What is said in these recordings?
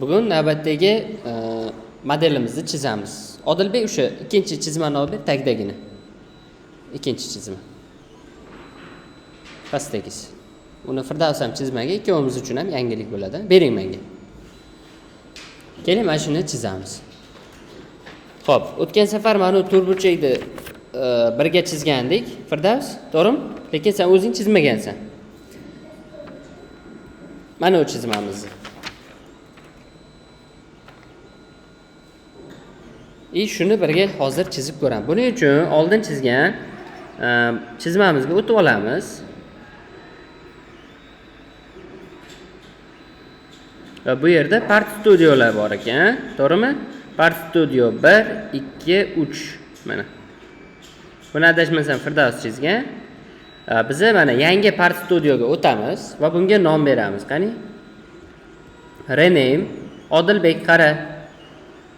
Bugun navbatdagi modelimizni chizamiz. Odilbek o'sha ikkinchi chizmani olib tagdagini. Ikkinchi chizma. Pastdagisi. Uni Firdavs ham chizmaga, ikkovimiz uchun ham yangilik bo'ladi. Bering menga. Keling, mana shuni chizamiz. Xo'p, o'tgan safar mana bu to'rtburchakni birga chizgandik, Firdavs, to'g'rimi? Lekin sen o'zing chizmagansan. Mana bu chizmamizni. Shuni birga hozir chizib ko'ramiz. Buning uchun oldin chizgan chizmamizga o'tib olamiz. Va bu yerda Part Studiolar bor ekan, to'g'rimi? Part Studio 1, 2, 3 mana. Buni adashmasam Firdavs chizgan. Biz mana yangi Part Studioga o'tamiz va bunga nom beramiz. Qani? Rename Odilbek qara.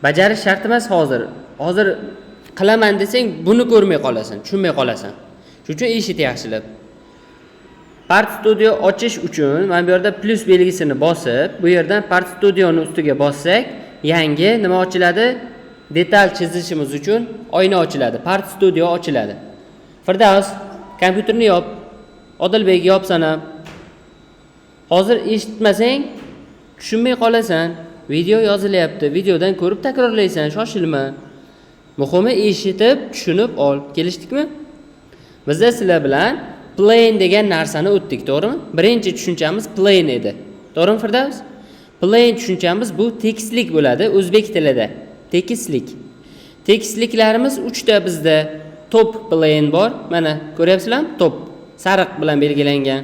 Bajarish shart emas hozir. Hozir qilaman desang, buni ko'rmay qolasan, tushunmay qolasan. Shuning uchun eshit yaxshilab. Part Studio ochish uchun mana bu yerda plus belgisini bosib, bu yerdan Part Studioning ustiga bossak, yangi nima ochiladi? Detal chizishimiz uchun oyna ochiladi. Part Studio ochiladi. Firdavs, kompyuterni yop. Odilbek yopsan ham. Hozir eshitmasang, tushunmay qolasan. Video yozilyapti. Videodan ko'rib takrorlaysan, shoshilma. Muhimi eshitib, tushunib ol. Kelishdikmi? Bizda sizlar bilan plane degan narsani o'tdik, to'g'rimi? Birinchi tushunchamiz plane edi. To'g'rimi, Firdavs? Plane tushunchamiz bu tekislik bo'ladi o'zbek tilida. Tekislik. Tekisliklarimiz 3 ta bizda. Top plane bor. Mana ko'ryapsizlarmi? Top. Sariq bilan belgilangan.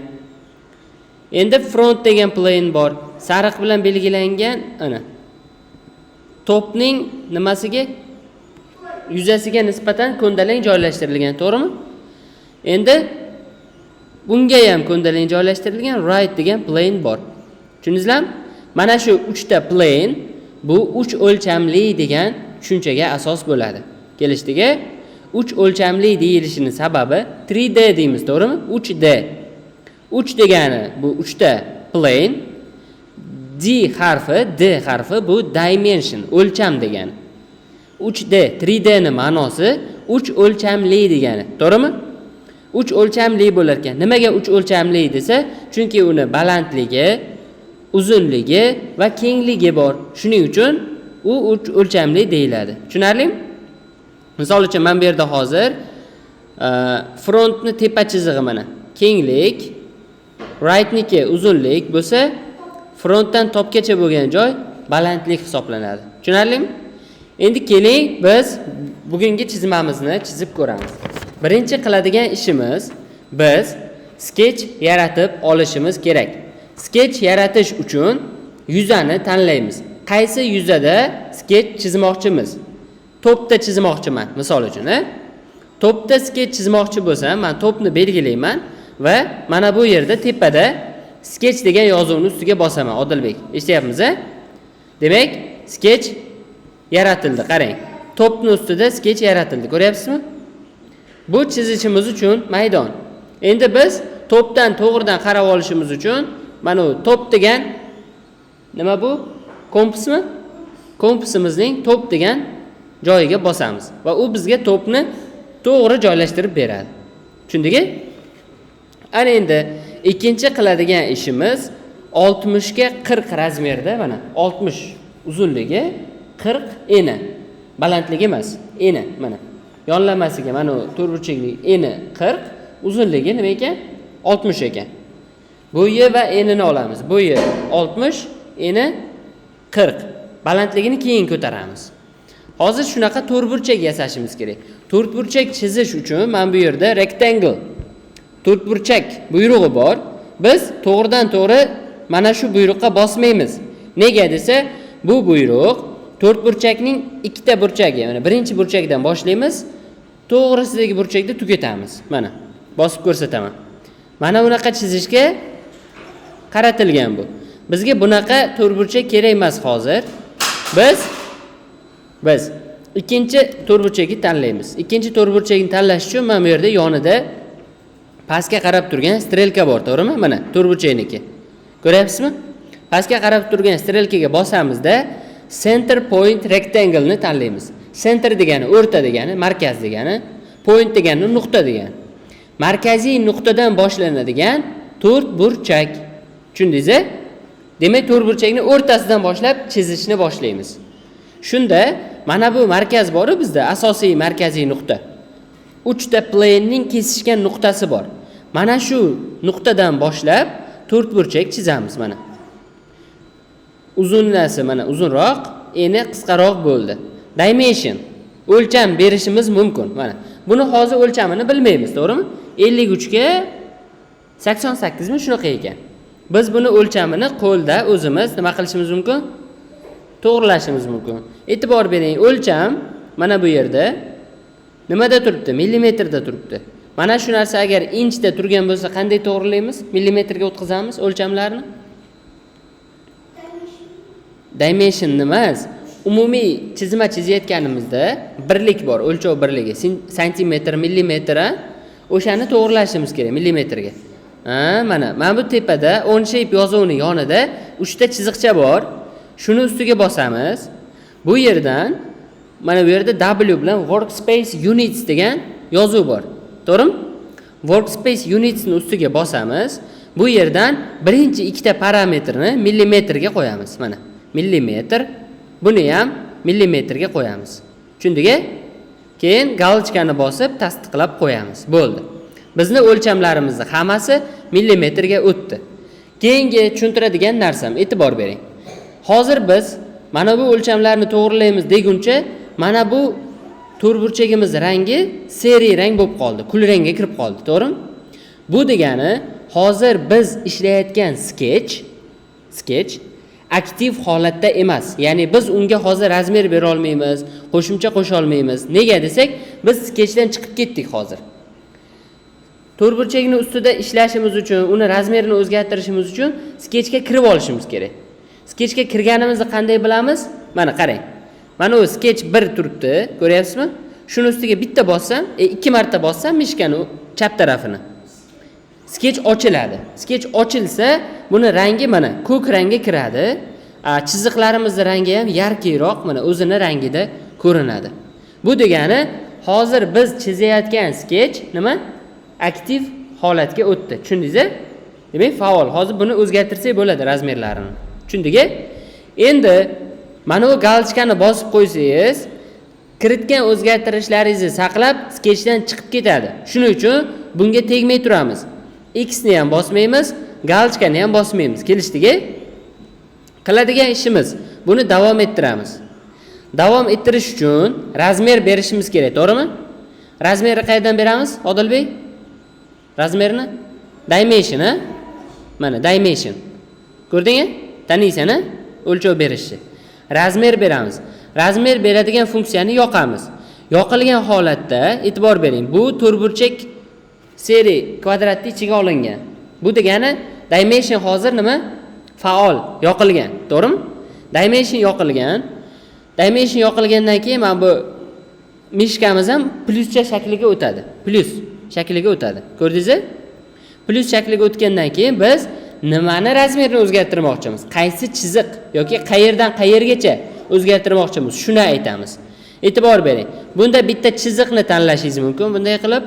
Endi front degan plane bor. Sariq bilan belgilangan ana. Topning nimasiga? Yuzasiga nisbatan ko'ndalang joylashtirilgan, to'g'rimi? Endi bunga ham ko'ndalang joylashtirilgan right degan plane bor. Tushundingizlarmi? Mana shu 3 ta plane bu 3 o'lchamli degan tushunchaga asos bo'ladi. Kelishdiki, 3 o'lchamli deyilishining sababi 3D deymiz, to'g'rimi? 3D. 3 degani bu 3 ta plane, D harfi bu dimension, o'lcham degani. 3D, 3D ning ma'nosi 3 o'lchamli degani, to'g'rimi? 3 o'lchamli bo'lar ekan. Nimaga 3 o'lchamli desa? Chunki uni balandligi, uzunligi va kengligi bor. Shuning uchun u 3 o'lchamli deyiladi. Tushunarlimi? Misol uchun men bu yerda hozir frontni tepa chizig'i mana kenglik, rightniki uzunlik bo'lsa, frontdan topgacha bo'lgan joy balandlik hisoblanadi. Tushunarlimi? Endi keling biz bugungi chizmamizni chizib ko'ramiz. Birinchi qiladigan ishimiz biz sketch yaratib olishimiz kerak. Sketch yaratish uchun yuzani tanlaymiz. Qaysi yuzada sketch chizmoqchimiz? Topda chizmoqchiman, misol uchun, Topda sketch chizmoqchi bo'lsam, men topni belgilayman va mana bu yerda tepada sketch degan yozuvni ustiga bosaman, Odilbek. Eshityapmiz, Demak, sketch yaratildi, qarang. Topning ustida sketch yaratildi, ko'ryapsizmi? Bu chizishimiz uchun maydon. Endi biz topdan to'g'ridan qarab olishimiz uchun mana bu top degan nima bu? Kompasmi? Kompasimizning top degan joyiga bosamiz va u bizga topni to'g'ri joylashtirib beradi. Tushundingmi? Ana endi ikkinchi qiladigan ishimiz 60 ga 40 razmerda, mana 60 uzunligi, 40 eni. Balandligi emas, eni mana. Yonlamasiga mana to'rtburchakning eni 40, uzunligi nima ekan? 60 ekan. Bo'yi va enini olamiz. Bo'yi 60, eni 40. Balandligini keyin ko'taramiz. Hozir shunaqa to'rtburchak yasashimiz kerak. To'rtburchak chizish uchun men bu yerda rectangle to'rtburchak buyrug'i bor. Biz to'g'ridan to'g'ri mana shu buyruqqa bosmaymiz. Nega desa, bu buyruq to'rtburchakning ikkita burchagi, mana birinchi burchakdan boshlaymiz, to'g'risidagi burchakda tugatamiz. Mana bosib ko'rsataman. Mana bunaqa chizishga qaratilgan bu. Bizga bunaqa to'rtburchak kerak emas hozir. Biz ikkinchi to'rtburchakni tanlaymiz. Ikkinchi to'rtburchakni tanlash uchun men bu yerda yonida pastga qarab turgan strelka bor, to'g'rimi? Mana to'rtburchakniki. Ko'ryapsizmi? Pastga qarab turgan strelkaga bosamizda center point rectangle ni tanlaymiz. Center degani o'rta degani, markaz degani, point degani nuqta degani. Markaziy nuqtadan boshlanadigan to'rt burchak. Tushundingiz-a? Demak, to'rt burchakni o'rtasidan boshlab chizishni boshlaymiz. Shunda mana bu markaz bor bizda, asosiy markaziy nuqta. 3 ta planening kesishgan nuqtasi bor. Mana shu nuqtadan boshlab to'rt burchak chizamiz mana. Uzunlasi mana uzunroq, eni qisqaroq bo'ldi. Dimension o'lcham berishimiz mumkin. Mana buni hozir o'lchamini bilmaymiz, to'g'rimi? 53 ga 88 mi shunaqa ekan. Biz buni o'lchamini qo'lda o'zimiz nima qilishimiz mumkin? To'g'rilashimiz mumkin. E'tibor bering, o'lcham mana bu yerda nimada turibdi? Millimetrda turibdi. Mana shu narsa agar inchda turgan bo'lsa, qanday to'g'rilaymiz? Millimetrga o'tkazamiz o'lchamlarni. Dimension emas, umumiy chizma chizayotganimizda birlik bor, o'lchov birligi, santimetr, millimetr, o'shani to'g'rilashimiz kerak millimetrga. Mana bu tepada on shape yozuvining yonida 3 ta chiziqcha bor. Shuni ustiga bosamiz. Bu yerdan mana bu yerda W bilan workspace units degan yozuv bor. To'g'rimi? Workspace units ni ustiga bosamiz. Bu yerdan birinchi ikkita parametrni millimetrga qo'yamiz. Mana millimetr, buni ham millimetrga qo'yamiz. Tushundingiz? Keyin galchkani bosib tasdiqlab qo'yamiz. Bo'ldi. Bizni o'lchamlarimizni hammasi millimetrga o'tdi. Keyingi tushuntiradigan narsam, e'tibor bering. Hozir biz mana bu o'lchamlarni to'g'rilaymiz deguncha, mana bu to'rtburchagimiz rangi seriy rang bo'lib qoldi, kul rangga kirib qoldi, to'g'rimi? Bu degani, hozir biz ishlayotgan sketch aktiv holatda emas. Ya'ni biz unga hozir razmer bera olmaymiz, qo'shimcha qo'sha olmaymiz. Nega desak, biz sketchdan chiqib ketdik hozir. To'rtburchakning ustida ishlashimiz uchun, uni razmerini o'zgartirishimiz uchun sketchga kirib olishimiz kerak. Sketchga kirganimizni qanday bilamiz? Mana qarang. Mana u sketch 1 turibdi, ko'ryapsizmi? Shuni ustiga bitta bossam, 2 marta bossam mishkani chap tarafini. Sketch ochiladi. Sketch ochilsa, buni rangi mana ko'k rangga kiradi. Chiziqlarimizning rangi ham yarkiyroq, mana o'zini rangida ko'rinadi. Bu degani, hozir biz chizayotgan sketch nima? Aktiv holatga o'tdi. Tushundingiz-a? Demak, faol. Hozir buni o'zgartirsak bo'ladi razmerlarini. Tushundingiz? Endi mana bu galchkani bosib qo'ysangiz, kiritgan o'zgartirishlaringizni saqlab, sketchdan chiqib ketadi. Shuning uchun bunga tegmay turamiz. X ni ham bosmaymiz, galchkani ham bosmaymiz. Kelishdiki, qiladigan ishimiz buni davom ettiramiz. Davom ettirish uchun razmer berishimiz kerak, to'g'rimi? Razmerni qayerdan beramiz, Odilbek? Razmerni dimension, mana dimension. Ko'rdingmi? Taniysan-a? O'lchov berishni. Razmer beramiz. Razmer beradigan funksiyani yoqamiz. Yoqilgan holatda e'tibor bering. Bu to'rtburchak seriy kvadratni ichiga olingan. Bu degani dimension hozir nima? Faol, yoqilgan, to'g'rimi? Dimension yoqilgan. Dimension yoqilgandan keyin mana bu mishkamiz ham plyuscha shakliga o'tadi. Plyus shakliga o'tadi. Ko'rdingizmi? Plyus shakliga o'tgandan keyin biz nimani razmerini o'zgartirmoqchimiz? Qaysi chiziq yoki qayerdan qayergacha o'zgartirmoqchimiz? Shuni aytamiz. E'tibor bering. Bunda bitta chiziqni tanlashingiz mumkin bunday qilib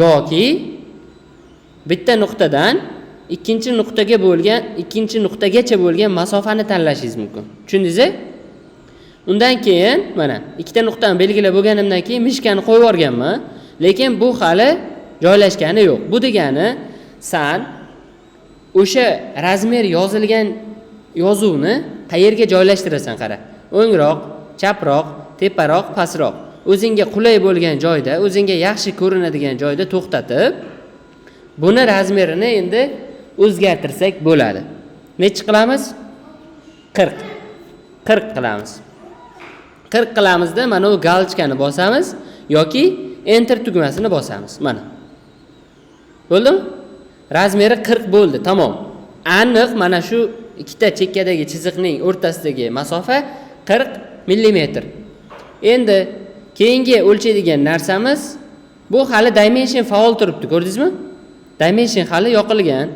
yoki bitta nuqtadan ikkinchi nuqtagacha bo'lgan masofani tanlashingiz mumkin. Tushundingizmi? Undan keyin mana ikkita nuqtani belgilab bo'lganimdan keyin mishkani qo'yib yuborganman, lekin bu hali joylashgani yo'q. Bu degani san o'sha razmer yozilgan yozuvni qayerga joylashtirasan qara. O'ngroq, chaproq, teparoq, pastroq. O'zingga qulay bo'lgan joyda, o'zingga yaxshi ko'rinadigan joyda to'xtatib, buni razmerini endi o'zgartirsak bo'ladi. Nechchi qilamiz? 40. 40 qilamiz. 40 qilamizda mana bu galchkani bosamiz yoki enter tugmasini bosamiz. Mana. Bo'ldimi? Razmeri 40 bo'ldi, tamom. Aniq mana shu ikkita chekkadagi chiziqning o'rtasidagi masofa 40 mm. Endi keyingi o'lchaydigan narsamiz bu hali dimension faol turibdi, ko'rdingizmi? Dimension hali yoqilgan.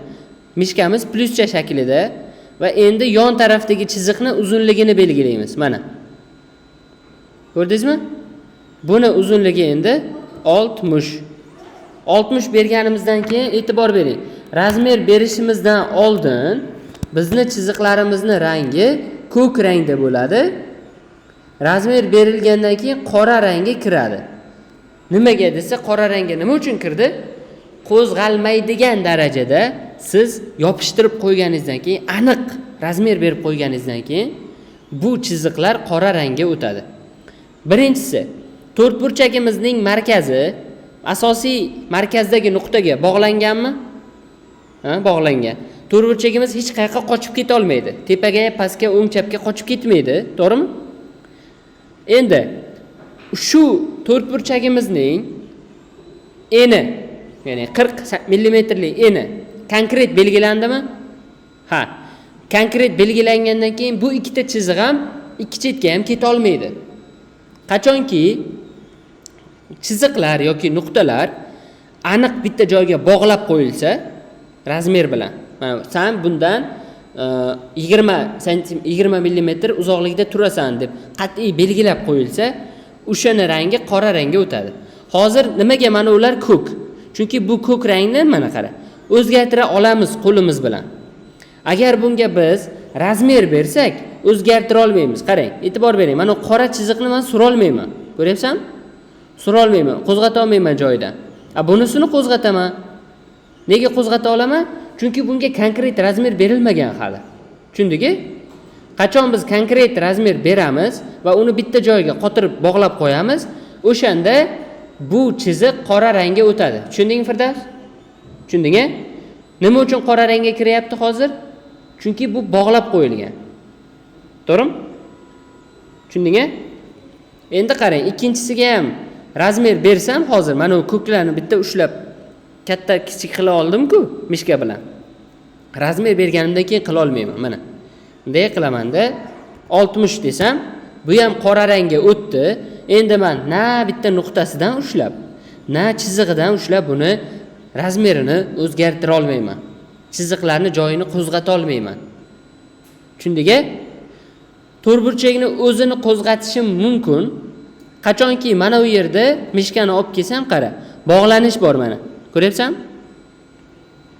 Mishkamiz plyuscha shaklida va endi yon tarafdagi chiziqni uzunligini belgilaymiz. Mana. Ko'rdingizmi? Buni uzunligi endi 60. 60 berganimizdan keyin e'tibor bering. Razmer berishimizdan oldin bizni chiziqlarimizni rangi ko'k rangda bo'ladi. Razmer berilgandan keyin qora rangga kiradi. Nimaga desa, qora rangga nima uchun kirdi? Qo'zg'almaydigan darajada siz yopishtirib qo'yganingizdan keyin, aniq razmer berib qo'yganingizdan keyin bu chiziqlar qora rangga o'tadi. Birinchisi, to'rtburchagimizning markazi asosiy markazdagi nuqtaga bog'langanmi? Bog'langan. To'rtburchagimiz hech qayerga qochib keta olmaydi. Tepaga, pastga, o'ng chapga qochib ketmaydi, to'g'rimi? Endi shu to'rtburchagimizning eni, ya'ni 40 millimetrlik eni konkret belgilandimi? Ha. Konkret belgilangandan keyin bu ikkita chiziq ham ikki chetga ham keta olmaydi. Qachonki chiziqlar yoki nuqtalar aniq bitta joyga bog'lab qo'yilsa, razmer bilan. Mana sen bundan 20 millimetr uzoqlikda turasan deb qat'iy belgilab qo'yilsa, o'shani rangi qora rangga o'tadi. Hozir nimaga mana ular ko'k? Chunki bu ko'k rangni mana qara, o'zgartira olamiz qo'limiz bilan. Agar bunga biz razmer bersak, o'zgartira olmaymiz. Qarang, e'tibor bering. Mana qora chiziqni men sura olmayman. Ko'ryapsanmi? Sura olmayman, qo'zg'ata olmayman joyidan. Bunisini qo'zg'ataman. Nega qo'zg'ata olaman? Chunki bunga konkret razmer berilmagan hali. Tushundingiz? Qachon biz konkret razmer beramiz va uni bitta joyga qotirib bog'lab qo'yamiz, o'shanda bu chiziq qora rangga o'tadi. Tushundingmi Firdavs? Tushundingmi? Nima uchun qora rangga kiryapti hozir? Chunki bu bog'lab qo'yilgan. To'g'rimi? Tushundingmi? Endi qarang, ikkinchisiga ham razmer bersam hozir mana bu ko'klarni bitta ushlab katta kichik qila oldim-ku mishka bilan. Razmer berganimdan keyin qila olmayman. Mana. Bunday qilamanda 60 desam, bu ham qora rangga o'tdi. Endi men na bitta nuqtasidan ushlab, na chizig'idan ushlab buni razmerini o'zgartira olmayman. Chiziqlarni joyini qo'zg'ata olmayman. Tushundingmi? To'rtburchakni o'zini qo'zg'atishim mumkin. Qachonki mana bu yerda mishkani olib kelsam, qara, bog'lanish bor mana. Ko'ryapsan?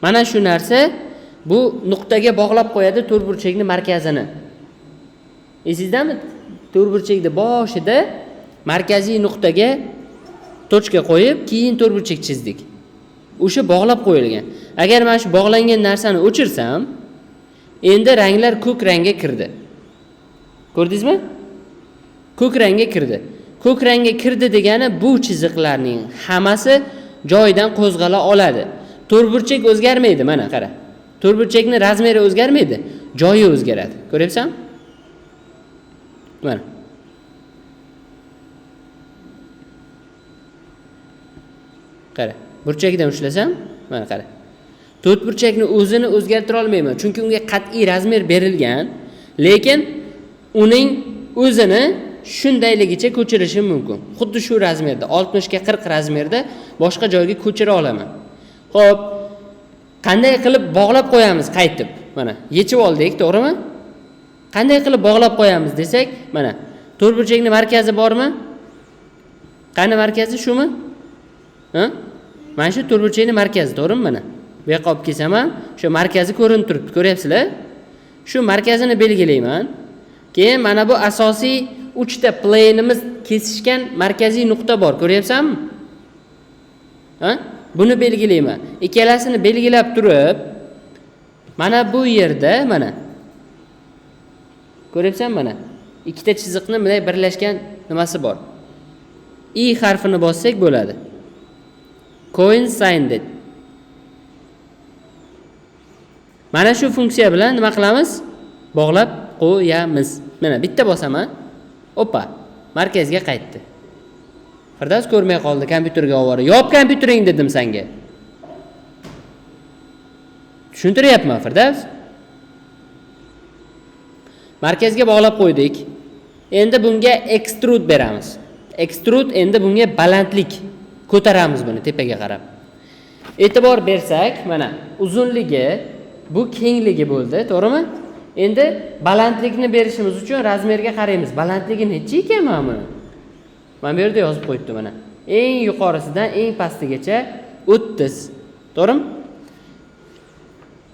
Mana shu narsa bu nuqtaga bog'lab qo'yadi to'rtburchakning markazini. Esizdami? To'rtburchakning boshida markaziy nuqtaga tochka qo'yib, keyin to'rtburchak chizdik. O'sha bog'lab qo'yilgan. Agar men shu bog'langan narsani o'chirsam, endi ranglar ko'k rangga kirdi. Ko'rdingizmi? Ko'k rangga kirdi. Ko'k rangga kirdi degani bu chiziqlarning hammasi joyidan qo'zg'ala oladi. To'rtburchak o'zgarmaydi, mana qara. To'rtburchakning razmeri o'zgarmaydi, joyi o'zgaradi. Ko'ryapsan? Mana. Qara, burchakdan ushlasam, mana qara. To'rtburchakni o'zini o'zgartira olmayman, chunki unga qat'iy razmer berilgan, lekin uning o'zini shundayligicha ko'chirishim mumkin. Xuddi shu razmerda, 60 ga 40 razmerda boshqa joyga ko'chira olaman. Xo'p, qanday qilib bog'lab qo'yamiz qaytib? Mana, yechib oldik, to'g'rimi? Qanday qilib bog'lab qo'yamiz desak, mana, to'rtburchakning markazi bormi? Qani markazi shumi? Ha? Mana shu to'rtburchakning markazi, to'g'rimi mana? Bu yoqqa olib kelsam ham, shu markazi ko'rinib turibdi, ko'ryapsizlar? Shu markazini belgilayman. Keyin mana bu asosiy 3 ta planeimiz kesishgan markaziy nuqta bor, ko'ryapsanmi? Ha? Buni belgilayman. Ikkalasini belgilab turib, mana bu yerda mana. Ko'ryapsan mana? Ikkita chiziqni bunday birlashgan nimasi bor. I harfini bossak bo'ladi. Coincided. Mana shu funksiya bilan nima qilamiz? Bog'lab qo'yamiz. Mana bitta bosaman. Opa, markazga qaytdi. Firdavs ko'rmay qoldi, kompyuterga ovora. Yop kompyutering dedim senga. Tushuntiryapman, Firdavs? Markazga bog'lab qo'ydik. Endi bunga extrude beramiz. Extrude endi bunga balandlik ko'taramiz buni tepaga qarab. E'tibor bersak, mana uzunligi bu kengligi bo'ldi, to'g'rimi? Endi balandlikni berishimiz uchun razmerga qaraymiz. Balandligi necha ekan mana buni? Mana bu yerda yozib qo'yibdi mana. Eng yuqorisidan eng pastigacha 30. To'g'rimi?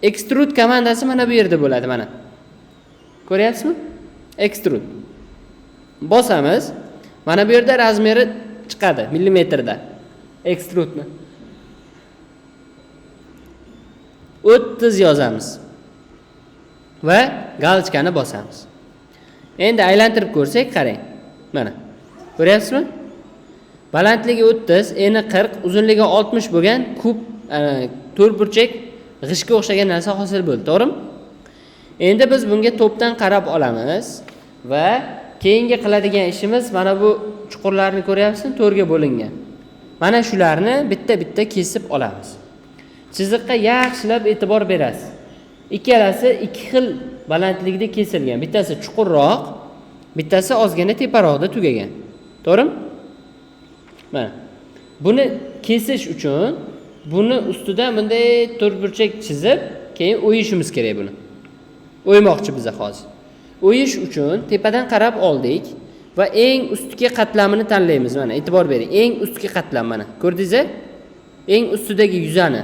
Extrude komandasi mana bu yerda bo'ladi mana. Ko'ryapsizmi? Extrude. Bosamiz. Mana bu yerda razmeri chiqadi millimetrda. Extrude'ni 30 yozamiz. Va galchkani bosamiz. Endi aylantirib ko'rsak, qarang. Mana. Ko'ryapsizmi? Balandligi 30, eni 40, uzunligi 60 bo'lgan kub to'rtburchak g'ishga o'xshagan narsa hosil bo'ldi, to'g'rimi? Endi biz bunga to'pdan qarab olamiz va keyingi qiladigan ishimiz mana bu chuqurlarni ko'ryapsizmi? To'rga bo'lingan. Mana shularni bitta-bitta kesib olamiz. Chiziqqa yaxshilab e'tibor berasiz. Ikkalasi ikki xil balandlikda kesilgan. Bittasi chuqurroq, bittasi ozgina teparoqda tugagan. To'g'rimi? Mana. Buni kesish uchun buni ustidan bunday to'rtburchak chizib, keyin o'yishimiz kerak buni. O'ymoqchi biz hozir. O'yish uchun tepadan qarab oldik va eng ustki qatlamini tanlaymiz. Mana e'tibor bering. Eng ustki qatlam mana. Ko'rdingizmi? Eng ustidagi yuzani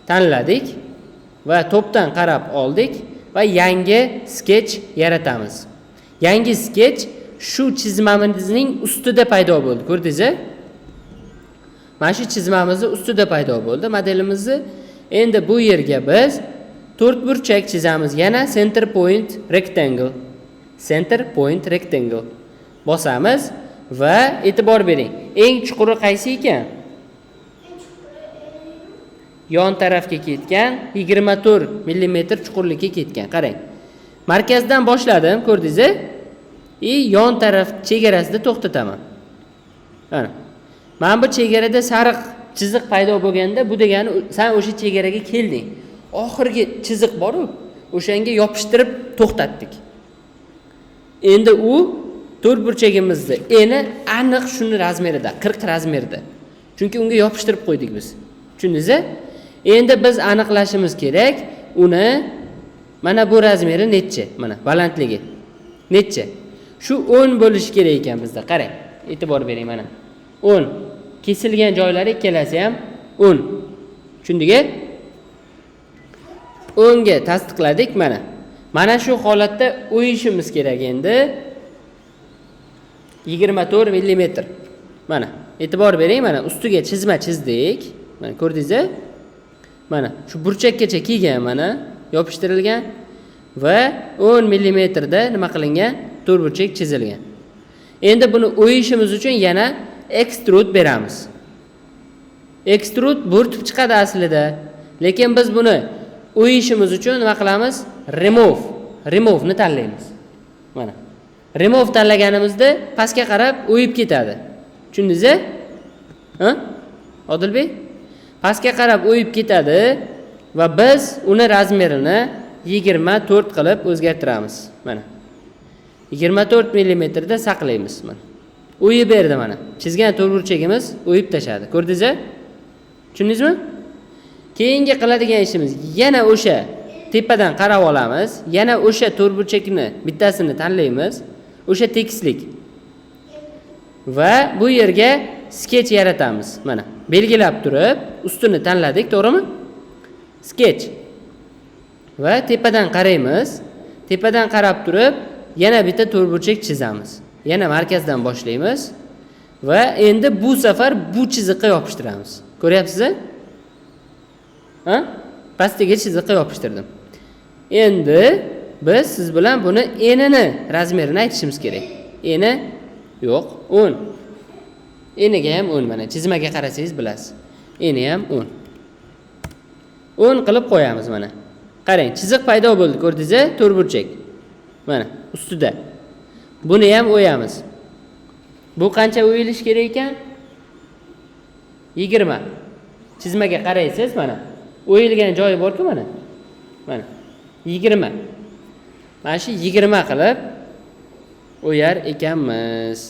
tanladik va to'pdan qarab oldik va yangi sketch yaratamiz. Yangi sketch shu chizmamizning ustida paydo bo'ldi. Ko'rdingizmi? Mana shu chizmamizning ustida paydo bo'ldi. Modelimizni endi bu yerga biz to'rtburchak chizamiz. Yana center point rectangle. Center point rectangle. Bosamiz va e'tibor bering. Eng chuquri qaysi ekan? Yon tarafga ketgan 24 mm chuqurlikka ketgan. Qarang. Markazdan boshladim, ko'rdingizmi? Yon taraf chegarasida to'xtataman. Mana. Mana bu chegarada sariq chiziq paydo bo'lganda, bu degani sen o'sha chegaraga kelding. Oxirgi chiziq bor-ku, o'shanga yopishtirib to'xtatdik. Endi u to'rtburchagimizni eni aniq shuni razmerida, 40 razmerda. Chunki unga yopishtirib qo'ydik biz. Tushundingizmi? Endi biz aniqlashimiz kerak, uni mana bu razmeri necha? Mana balandligi necha? Shu 10 bo'lishi kerak ekan bizda. Qarang, e'tibor bering mana. 10. Kesilgan joylari ikkalasi ham 10. Tushundingiz? 10 ga tasdiqladik mana. Mana shu holatda o'yishimiz kerak endi. 24 mm. Mana, e'tibor bering, mana ustiga chizma chizdik. Mana ko'rdingizmi? Mana shu burchakkacha kelgan mana, yopishtirilgan va 10 mm da nima qilingan? To'rtburchak chizilgan. Endi buni o'yishimiz uchun yana extrude beramiz. Extrude bo'rtib chiqadi aslida, lekin biz buni o'yishimiz uchun nima qilamiz? Remove ni tanlaymiz. Mana. Remove tanlaganimizda pastga qarab o'yib ketadi. Tushundingizmi? Ha? Odilbek? Pastga qarab o'yib ketadi va biz uni razmerini 24 qilib o'zgartiramiz. Mana. 24 mm da saqlaymiz mana. O'yib berdi mana. Chizgan to'rtburchagimiz o'yib tashadi. Ko'rdingizmi? Tushundingizmi? Keyingi qiladigan ishimiz yana o'sha tepadan qarab olamiz. Yana o'sha to'rtburchakni bittasini tanlaymiz. O'sha tekislik. Va bu yerga sketch yaratamiz. Mana, belgilab turib, ustini tanladik, to'g'rimi? Sketch. Va tepadan qaraymiz. Tepadan qarab turib, yana bitta to'rtburchak chizamiz. Yana markazdan boshlaymiz va endi bu safar bu chiziqqa yopishtiramiz. Ko'ryapsizmi? Ha? Pastiga chiziqqa yopishtirdim. Endi biz siz bilan buni enini, razmerini aytishimiz kerak. Eni yo'q, 10. Eniga ham 10 mana. Chizmaga qarasangiz bilasiz. Eni ham 10. 10 qilib qo'yamiz mana. Qarang, chiziq paydo bo'ldi, ko'rdingizmi? To'rtburchak. Mana, ustida. Buni ham o'yamiz. Bu qancha o'yilish kerak ekan? 20. Chizmaga qaraysiz mana. O'yilgan joyi bor-ku mana. Mana. 20. Mana shu 20 qilib o'yar ekanmiz.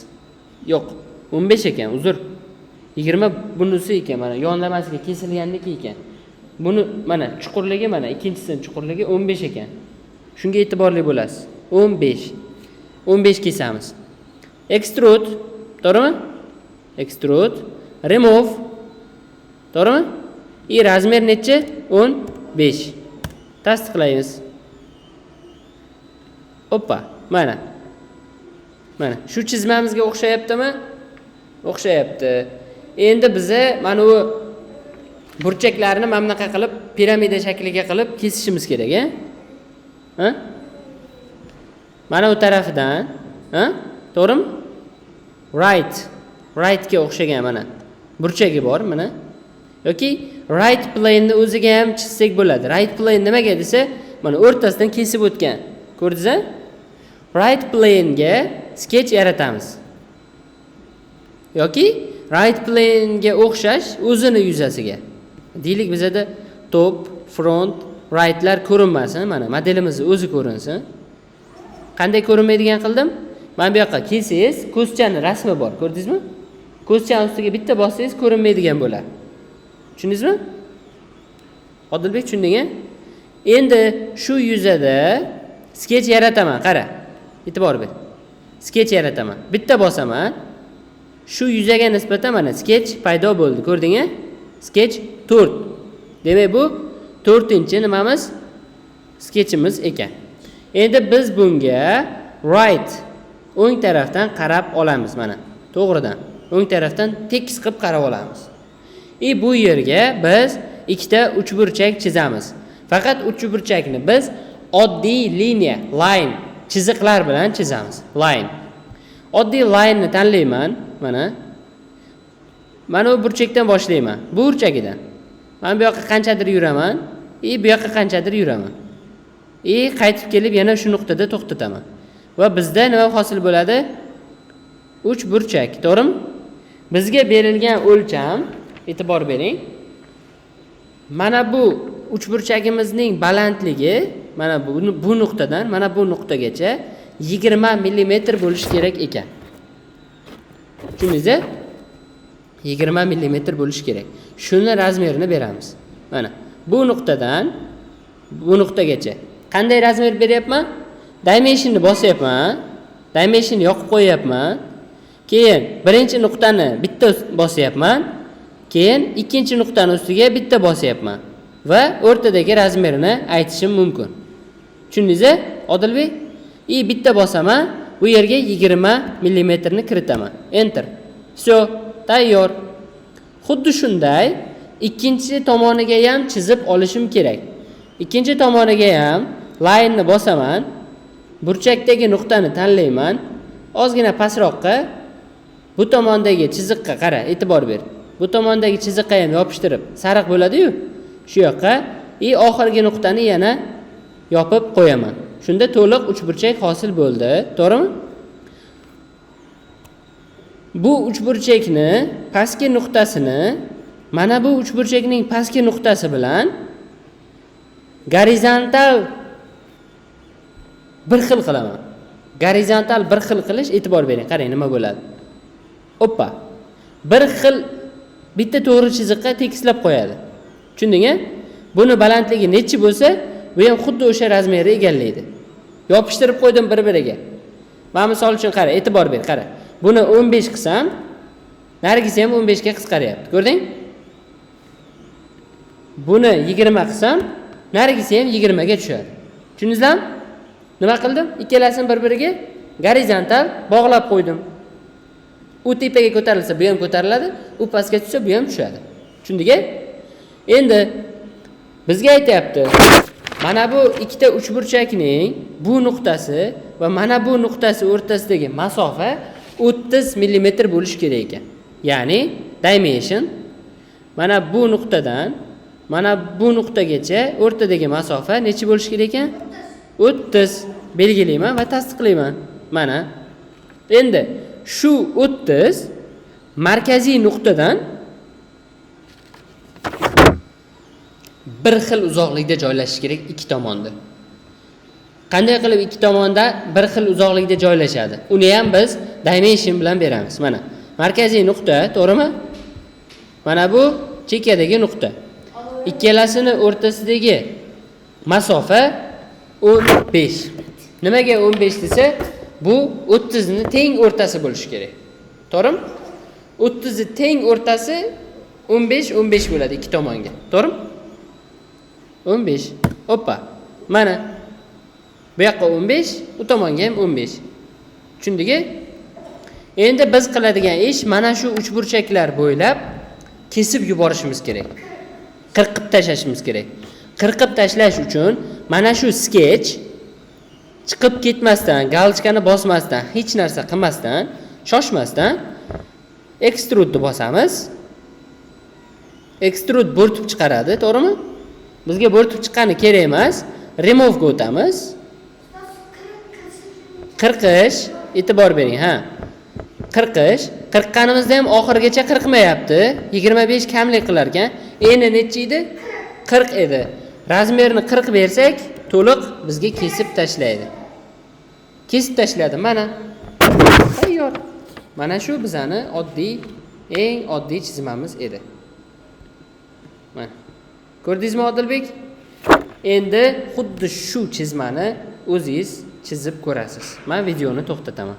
Yo'q, 15 ekan, uzr. 20 bunisi ekan mana, yonlamasiga kesilganniki ekan. Buni mana chuqurligi mana, ikkinchisining chuqurligi 15 ekan. Shunga e'tiborli bo'lasiz. 15. 15 kesamiz. Extrude, to'g'rimi? Extrude, remove, to'g'rimi? Razmer necha? 15. Tasdiqlaymiz. Hoppa, mana. Mana shu chizmamizga o'xshayaptimi? O'xshayapti. Endi biza mana bu burchaklarni mana bunaqa qilib piramida shakliga qilib kesishimiz kerak, ha? Mana bu tarafidan, ha? To'g'rimi? Right ga o'xshagan mana burchagi bor, mana. Yoki right plane ni o'ziga ham chizsak bo'ladi. Right plane nimaga desa, mana o'rtasidan kesib o'tgan. Ko'rdingiz-a? Right plane ga sketch yaratamiz. Yoki right plane ga o'xshash o'zini yuzasiga. Deylik bizada top, front, rightlar ko'rinmasin, mana modelimizni o'zi ko'rinsin. Qanday ko'rinmaydigan qildim? Mana bu yoqqa kelsangiz, ko'zchani rasmi bor, ko'rdingizmi? Ko'zchani ustiga bitta bossangiz ko'rinmaydigan bo'ladi. Tushundingizmi? Odilbek tushundingmi? Endi shu yuzada sketch yarataman, qara. E'tibor ber. Sketch yarataman. Bitta bosaman. Shu yuzaga nisbatan mana sketch paydo bo'ldi, ko'rdingmi? Sketch 4. Demak bu 4-chi nimamiz? Sketchimiz ekan. Endi biz bunga right o'ng tarafdan qarab olamiz mana. To'g'ridan o'ng tarafdan tekis qilib qarab olamiz. Bu yerga biz ikkita uchburchak chizamiz. Faqat uchburchakni biz oddiy liniya, line, chiziqlar bilan chizamiz. Line. Oddiy line ni tanlayman, mana. Mana bu burchakdan boshlayman. Bu burchagidan. Men bu yoqqa qanchadir yuraman, bu yoqqa qanchadir yuraman. Qaytib kelib yana shu nuqtada to'xtataman. Va bizda nima hosil bo'ladi? 3 burchak, to'g'rimi? Bizga berilgan o'lcham, e'tibor bering. Mana bu uchburchagimizning balandligi mana bu nuqtadan mana bu nuqtagacha 20 mm bo'lishi kerak ekan. Tushundingizmi? 20 mm bo'lishi kerak. Shuni razmerini beramiz. Mana bu nuqtadan bu nuqtagacha qanday razmer beryapman? Dimensionni bosyapman. Dimensionni yoqib qo'yapman. Keyin birinchi nuqtani bitta bosyapman. Keyin ikkinchi nuqtani ustiga bitta bosyapman va o'rtadagi razmerini aytishim mumkin. Tushundingizmi? Odilbek? Bitta bosaman, bu yerga 20 mm ni kiritaman. Enter. Всё, tayyor. Xuddi shunday ikkinchi tomoniga ham chizib olishim kerak. Ikkinchi tomoniga ham line ni bosaman. Burchakdagi nuqtani tanlayman. Ozgina pastroqqa bu tomondagi chiziqqa qara, e'tibor ber. Bu tomondagi chiziqqa ham yopishtirib, sariq bo'ladi-yu. Shu yoqqa oxirgi nuqtani yana yopib qo'yaman. Shunda to'liq uchburchak hosil bo'ldi, to'g'rimi? Bu uchburchakni pastki nuqtasini mana bu uchburchakning pastki nuqtasi bilan gorizontal bir xil qilaman. Gorizontal bir xil qilish, e'tibor bering, qarang nima bo'ladi. Hoppa. Bir xil bitta to'g'ri chiziqqa tekislab qo'yadi. Tushundingmi? Buni balandligi nechi bo'lsa, bu ham xuddi o'sha razmerni egallaydi. Yopishtirib qo'ydim bir-biriga. Men misol uchun qara, e'tibor ber, qara. Buni 15 qilsam, narigisi ham 15 ga qisqaryapti. Ko'rding? Buni 20 qilsam, narigisi ham 20 ga tushadi. Tushundingizmi? Nima qildim? Ikkalasini bir-biriga gorizontal bog'lab qo'ydim. U tepaga ko'tarilsa, bu ham ko'tariladi, u pastga tushsa, bu ham tushadi. Tushundingmi? Endi bizga aytayapti, mana bu ikkita uchburchakning bu nuqtasi va mana bu nuqtasi o'rtasidagi masofa 30 mm bo'lishi kerak ekan. Ya'ni dimension mana bu nuqtadan mana bu nuqtagacha o'rtadagi masofa necha bo'lishi kerak ekan? 30 belgilayman va tasdiqlayman. Mana. Endi shu 30 markaziy nuqtadan bir xil uzoqlikda joylashishi kerak ikki tomonda. Qanday qilib ikki tomonda bir xil uzoqlikda joylashadi? Uni ham biz dimension bilan beramiz. Mana markaziy nuqta, to'g'rimi? Mana bu chekkadagi nuqta. Ikkalasini o'rtasidagi masofa 15. Nimaga 15 desa, bu 30 ni teng o'rtasi bo'lishi kerak. To'g'rimi? 30 ni teng o'rtasi 15 bo'ladi ikki tomonga. To'g'rimi? 15. Hoppa. Mana bu yoqqa 15, u tomonga ham 15. Tushundingmi? Endi biz qiladigan ish mana shu uchburchaklar bo'ylab kesib yuborishimiz kerak. Qirqib tashlashimiz kerak. Qirqib tashlash uchun mana shu sketch chiqib ketmasdan, galchkani bosmasdan, hech narsa qilmasdan, shoshmasdan extrude ni bosamiz. Extrude bo'rtib chiqaradi, to'g'rimi? Bizga bo'rtib chiqqani kerak emas. Remove ga o'tamiz. Qirqish, e'tibor bering, ha. Qirqqanimizda ham oxirigacha qirqmayapti. 25 kamlik qilar ekan. Endi necha edi? 40 edi. Razmerni 40 bersak, to'liq bizga kesib tashlaydi. Kesib tashladi, mana. Tayyor. Mana shu bizani eng oddiy chizmamiz edi. Mana. Ko'rdingizmi Odilbek? Endi xuddi shu chizmani o'zingiz chizib ko'rasiz. Men videoni to'xtataman.